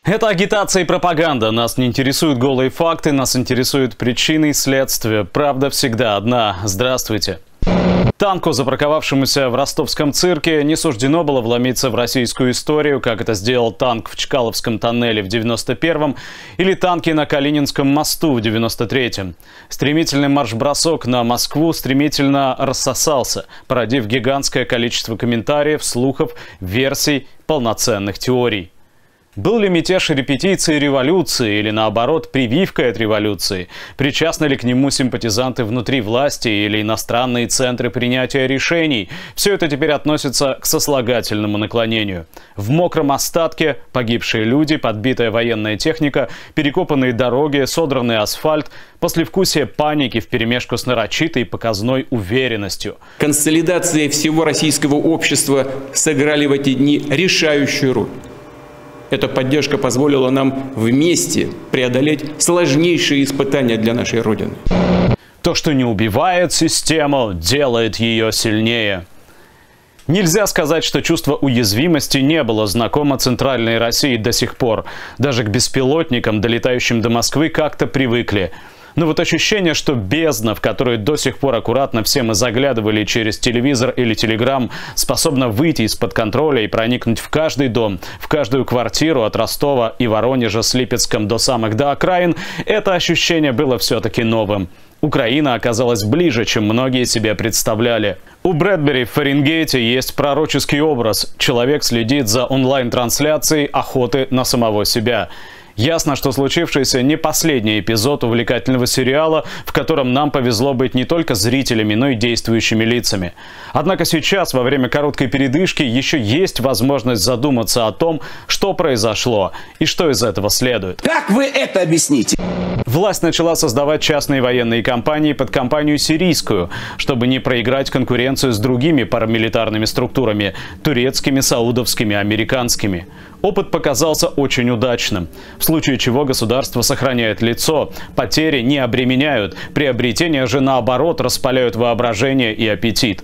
Это агитация и пропаганда. Нас не интересуют голые факты, нас интересуют причины и следствия. Правда всегда одна. Здравствуйте. Танку, запарковавшемуся в ростовском цирке, не суждено было вломиться в российскую историю, как это сделал танк в Чкаловском тоннеле в 91-м или танки на Калининском мосту в 93-м. Стремительный марш-бросок на Москву стремительно рассосался, породив гигантское количество комментариев, слухов, версий, полноценных теорий. Был ли мятеж репетицией революции или, наоборот, прививкой от революции? Причастны ли к нему симпатизанты внутри власти или иностранные центры принятия решений? Все это теперь относится к сослагательному наклонению. В мокром остатке погибшие люди, подбитая военная техника, перекопанные дороги, содранный асфальт, послевкусие паники вперемешку с нарочитой показной уверенностью. Консолидация всего российского общества сыграли в эти дни решающую роль. Эта поддержка позволила нам вместе преодолеть сложнейшие испытания для нашей Родины. То, что не убивает систему, делает ее сильнее. Нельзя сказать, что чувство уязвимости не было знакомо центральной России до сих пор. Даже к беспилотникам, долетающим до Москвы, как-то привыкли. Но вот ощущение, что бездна, в которую до сих пор аккуратно все мы заглядывали через телевизор или телеграм, способна выйти из-под контроля и проникнуть в каждый дом, в каждую квартиру от Ростова и Воронежа с Липецком до самых до окраин, это ощущение было все-таки новым. Украина оказалась ближе, чем многие себе представляли. У Брэдбери в Фаренгейте есть пророческий образ. Человек следит за онлайн-трансляцией охоты на самого себя. Ясно, что случившийся не последний эпизод увлекательного сериала, в котором нам повезло быть не только зрителями, но и действующими лицами. Однако сейчас, во время короткой передышки, еще есть возможность задуматься о том, что произошло и что из этого следует. Как вы это объясните? Власть начала создавать частные военные компании под компанию сирийскую, чтобы не проиграть конкуренцию с другими парамилитарными структурами – турецкими, саудовскими, американскими. Опыт показался очень удачным, в случае чего государство сохраняет лицо, потери не обременяют, приобретения же наоборот распаляют воображение и аппетит.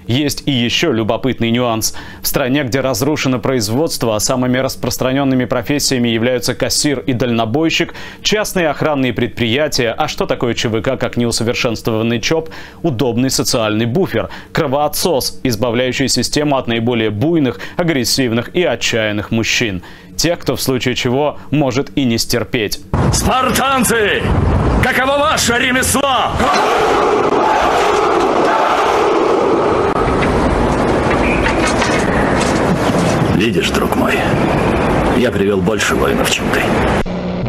Есть и еще любопытный нюанс. В стране, где разрушено производство, а самыми распространенными профессиями являются кассир и дальнобойщик, частные охранные предприятия, а что такое ЧВК, как неусовершенствованный ЧОП, удобный социальный буфер, кровоотсос, избавляющий систему от наиболее буйных, агрессивных и отчаянных мужчин. Тех, кто в случае чего может и не стерпеть. Спартанцы! Каково ваше ремесло? Видишь, друг мой, я привел больше воинов, чем ты.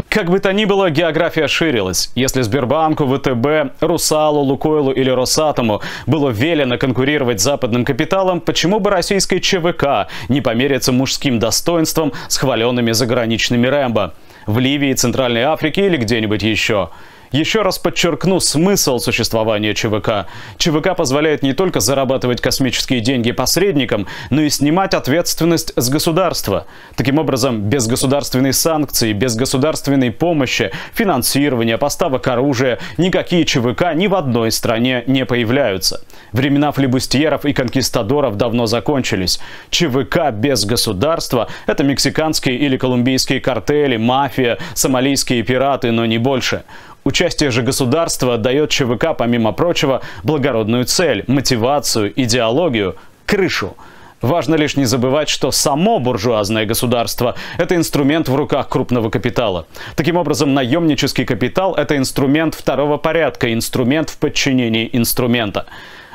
Как бы то ни было, география ширилась. Если Сбербанку, ВТБ, Русалу, Лукойлу или Росатому было велено конкурировать с западным капиталом, почему бы российской ЧВК не помериться мужским достоинством с хваленными заграничными Рэмбо? В Ливии, Центральной Африке или где-нибудь еще? Еще раз подчеркну смысл существования ЧВК. ЧВК позволяет не только зарабатывать космические деньги посредникам, но и снимать ответственность с государства. Таким образом, без государственной санкции, без государственной помощи, финансирования, поставок оружия, никакие ЧВК ни в одной стране не появляются. Времена флибустьеров и конкистадоров давно закончились. ЧВК без государства – это мексиканские или колумбийские картели, мафия, сомалийские пираты, но не больше. Участие же государства дает ЧВК, помимо прочего, благородную цель, мотивацию, идеологию, крышу. Важно лишь не забывать, что само буржуазное государство – это инструмент в руках крупного капитала. Таким образом, наемнический капитал – это инструмент второго порядка, инструмент в подчинении инструмента.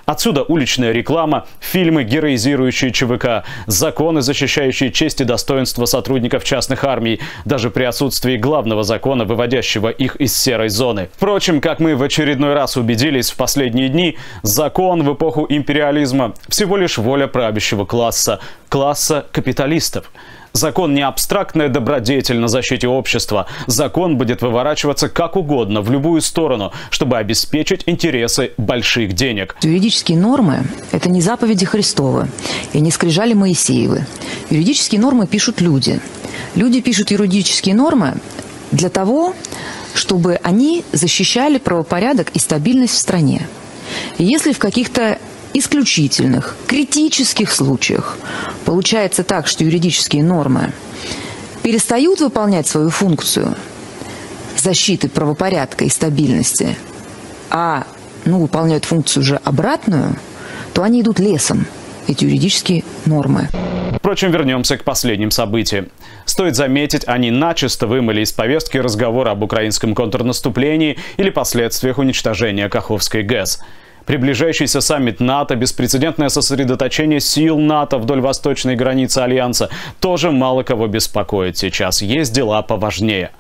Отсюда уличная реклама, фильмы, героизирующие ЧВК, законы, защищающие честь и достоинство сотрудников частных армий, даже при отсутствии главного закона, выводящего их из серой зоны. Впрочем, как мы в очередной раз убедились в последние дни, закон в эпоху империализма всего лишь воля правящего класса, класса капиталистов. Закон не абстрактная добродетель на защите общества. Закон будет выворачиваться как угодно, в любую сторону, чтобы обеспечить интересы больших денег. Юридические нормы – это не заповеди Христовы и не скрижали Моисеевы. Юридические нормы пишут люди. Люди пишут юридические нормы для того, чтобы они защищали правопорядок и стабильность в стране. И если в каких-то исключительных, критических случаях получается так, что юридические нормы перестают выполнять свою функцию защиты правопорядка и стабильности, а выполняют функцию уже обратную, то они идут лесом, эти юридические нормы. Впрочем, вернемся к последним событиям. Стоит заметить, они начисто вымыли из повестки разговор об украинском контрнаступлении или последствиях уничтожения Каховской ГЭС. Приближающийся саммит НАТО, беспрецедентное сосредоточение сил НАТО вдоль восточной границы Альянса тоже мало кого беспокоит сейчас. Есть дела поважнее.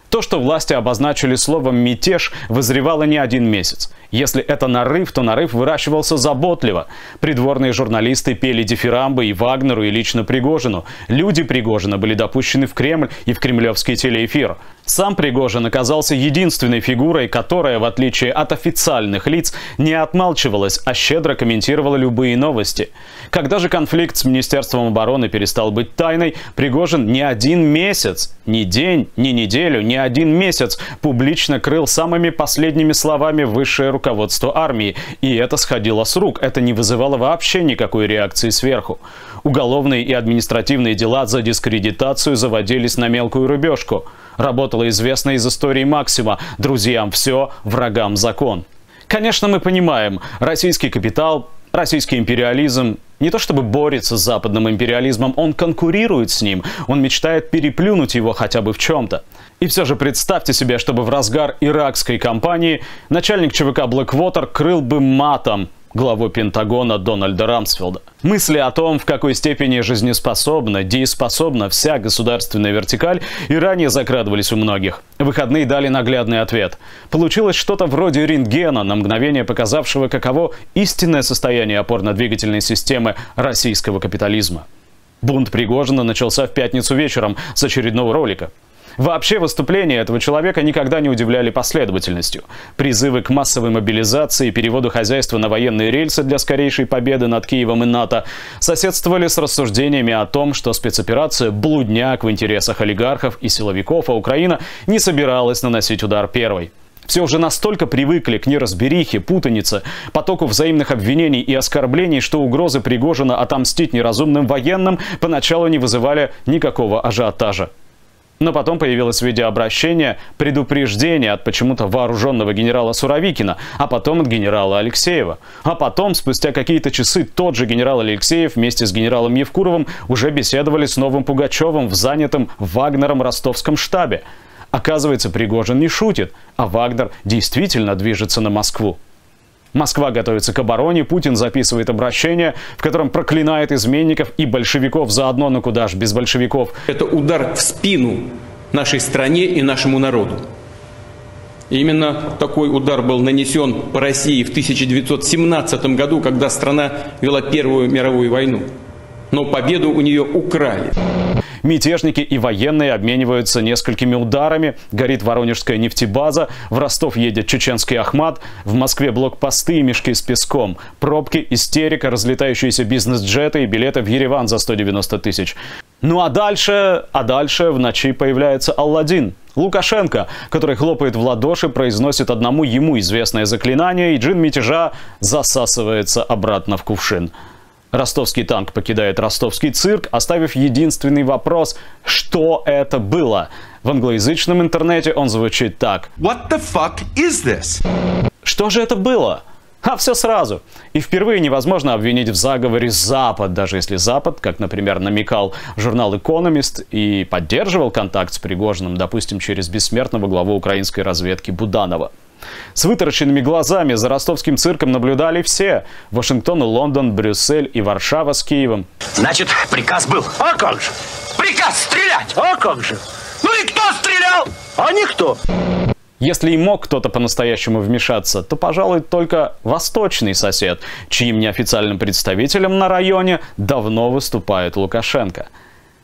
То, что власти обозначили словом «мятеж», вызревало не один месяц. Если это нарыв, то нарыв выращивался заботливо. Придворные журналисты пели дифирамбы и Вагнеру, и лично Пригожину. Люди Пригожина были допущены в Кремль и в кремлевский телеэфир. Сам Пригожин оказался единственной фигурой, которая, в отличие от официальных лиц, не отмалчивалась, а щедро комментировала любые новости. Когда же конфликт с Министерством обороны перестал быть тайной, Пригожин не один месяц, ни день, ни неделю, ни один месяц публично крыл самыми последними словами высшее руководство армии. И это сходило с рук, это не вызывало вообще никакой реакции сверху. Уголовные и административные дела за дискредитацию заводились на мелкую рыбешку. Работало известно из истории Максима: друзьям все, врагам закон. Конечно, мы понимаем, российский капитал, российский империализм не то чтобы борется с западным империализмом, он конкурирует с ним, он мечтает переплюнуть его хотя бы в чем-то. И все же представьте себе, чтобы в разгар иракской кампании начальник ЧВК Blackwater крыл бы матом главу Пентагона Дональда Рамсфелда. Мысли о том, в какой степени жизнеспособна, дееспособна вся государственная вертикаль, и ранее закрадывались у многих. Выходные дали наглядный ответ. Получилось что-то вроде рентгена, на мгновение показавшего, каково истинное состояние опорно-двигательной системы российского капитализма. Бунт Пригожина начался в пятницу вечером с очередного ролика. Вообще выступления этого человека никогда не удивляли последовательностью. Призывы к массовой мобилизации и переводу хозяйства на военные рельсы для скорейшей победы над Киевом и НАТО соседствовали с рассуждениями о том, что спецоперация – блудняк в интересах олигархов и силовиков, а Украина не собиралась наносить удар первой. Все уже настолько привыкли к неразберихе, путанице, потоку взаимных обвинений и оскорблений, что угрозы Пригожина отомстить неразумным военным поначалу не вызывали никакого ажиотажа. Но потом появилось видеообращение, предупреждение от почему-то вооруженного генерала Суровикина, а потом от генерала Алексеева. А потом, спустя какие-то часы, тот же генерал Алексеев вместе с генералом Евкуровым уже беседовали с новым Пугачевым в занятом Вагнером ростовском штабе. Оказывается, Пригожин не шутит, а Вагнер действительно движется на Москву. Москва готовится к обороне, Путин записывает обращение, в котором проклинает изменников и большевиков заодно, но куда ж без большевиков. Это удар в спину нашей стране и нашему народу. И именно такой удар был нанесен по России в 1917 году, когда страна вела Первую мировую войну. Но победу у нее украли. Мятежники и военные обмениваются несколькими ударами. Горит воронежская нефтебаза, в Ростов едет чеченский Ахмат, в Москве блокпосты и мешки с песком, пробки, истерика, разлетающиеся бизнес-джеты и билеты в Ереван за 190 тысяч. Ну а дальше в ночи появляется Алладин. Лукашенко, который хлопает в ладоши, произносит одному ему известное заклинание, и джин мятежа засасывается обратно в кувшин. Ростовский танк покидает ростовский цирк, оставив единственный вопрос: что это было? В англоязычном интернете он звучит так: What the fuck is this? Что же это было? А все сразу. И впервые невозможно обвинить в заговоре Запад, даже если Запад, как, например, намекал журнал «Экономист» и поддерживал контакт с Пригожиным, допустим, через бессмертного главу украинской разведки Буданова. С вытаращенными глазами за ростовским цирком наблюдали все. Вашингтон, Лондон, Брюссель и Варшава с Киевом. Значит, приказ был. А как же? Приказ стрелять! А как же? Ну и кто стрелял? А никто. Если и мог кто-то по-настоящему вмешаться, то, пожалуй, только восточный сосед, чьим неофициальным представителем на районе давно выступает Лукашенко.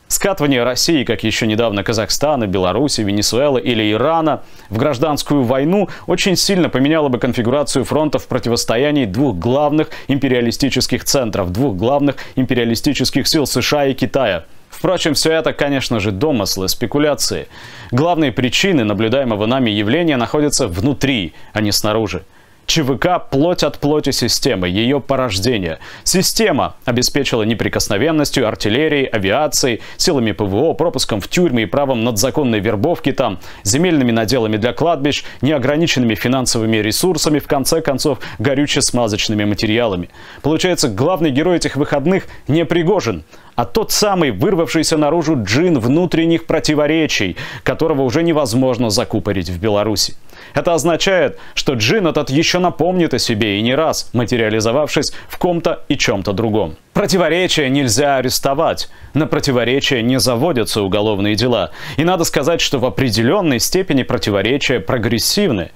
Скатывание России, как еще недавно Казахстана, Беларуси, Венесуэлы или Ирана, в гражданскую войну очень сильно поменяло бы конфигурацию фронта в противостоянии двух главных империалистических центров, двух главных империалистических сил США и Китая. Впрочем, все это, конечно же, домыслы, спекуляции. Главные причины наблюдаемого нами явления находятся внутри, а не снаружи. ЧВК – плоть от плоти системы, ее порождение. Система обеспечила неприкосновенностью артиллерией, авиацией, силами ПВО, пропуском в тюрьмы и правом надзаконной вербовки там, земельными наделами для кладбищ, неограниченными финансовыми ресурсами, в конце концов, горюче-смазочными материалами. Получается, главный герой этих выходных не Пригожин, а тот самый вырвавшийся наружу джин внутренних противоречий, которого уже невозможно закупорить в Беларуси. Это означает, что джин этот еще напомнит о себе и не раз, материализовавшись в ком-то и чем-то другом. Противоречия нельзя арестовать, на противоречия не заводятся уголовные дела. И надо сказать, что в определенной степени противоречия прогрессивны.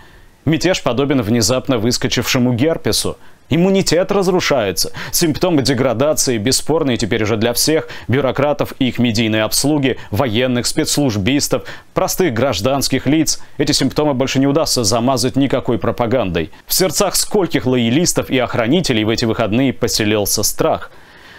Мятеж подобен внезапно выскочившему герпесу. Иммунитет разрушается. Симптомы деградации бесспорные теперь уже для всех бюрократов и их медийной обслуги, военных, спецслужбистов, простых гражданских лиц. Эти симптомы больше не удастся замазать никакой пропагандой. В сердцах скольких лоялистов и охранителей в эти выходные поселился страх.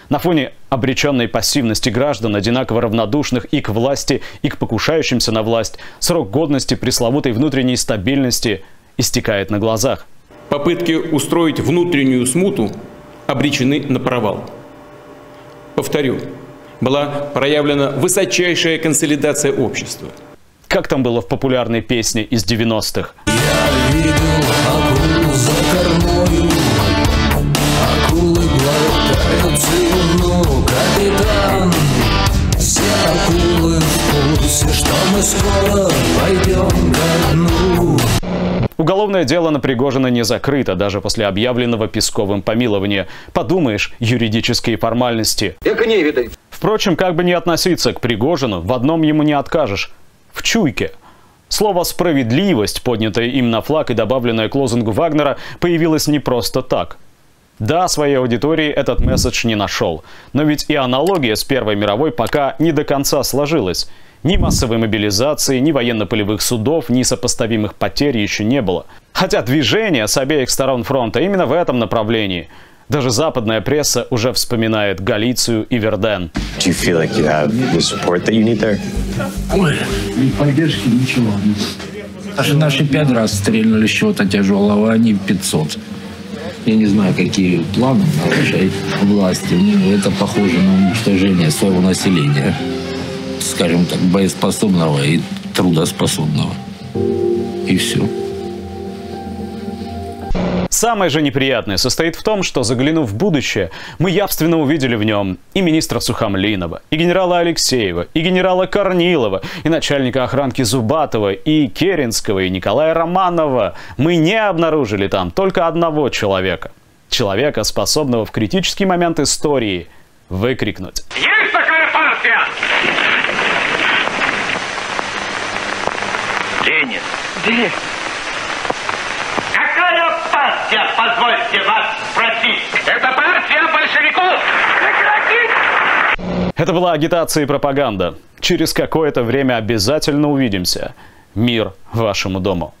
На фоне обреченной пассивности граждан, одинаково равнодушных и к власти, и к покушающимся на власть, срок годности пресловутой внутренней стабильности истекает на глазах. Попытки устроить внутреннюю смуту обречены на провал. Повторю, была проявлена высочайшая консолидация общества. Как там было в популярной песне из 90-х? Я видел акулу за кормою, акулы глотают слюну, капитан. Все акулы в курсе, что мы скоро пойдем ко дну. Уголовное дело на Пригожина не закрыто, даже после объявленного Песковым помилования. Подумаешь, юридические формальности. Впрочем, как бы ни относиться к Пригожину, в одном ему не откажешь – в чуйке. Слово «справедливость», поднятое им на флаг и добавленное к лозунгу Вагнера, появилось не просто так. Да, своей аудитории этот месседж не нашел. Но ведь и аналогия с Первой мировой пока не до конца сложилась. Ни массовой мобилизации, ни военно-полевых судов, ни сопоставимых потерь еще не было. Хотя движение с обеих сторон фронта именно в этом направлении. Даже западная пресса уже вспоминает Галицию и Верден. Ой, ни поддержки, ничего. Даже наши 5 раз стрельнули с чего-то тяжелого, они 500. Я не знаю, какие планы нашей власти. Но это похоже на уничтожение своего населения. Скажем так, боеспособного и трудоспособного. И все. Самое же неприятное состоит в том, что, заглянув в будущее, мы явственно увидели в нем и министра Сухомлинова, и генерала Алексеева, и генерала Корнилова, и начальника охранки Зубатова, и Керенского, и Николая Романова. Мы не обнаружили там только одного человека. Человека, способного в критический момент истории выкрикнуть: Есть такая партия! Ленин. Где? Какая партия, позвольте вас спросить? Это партия большевиков! Прекратить! Это была агитация и пропаганда. Через какое-то время обязательно увидимся. Мир вашему дому.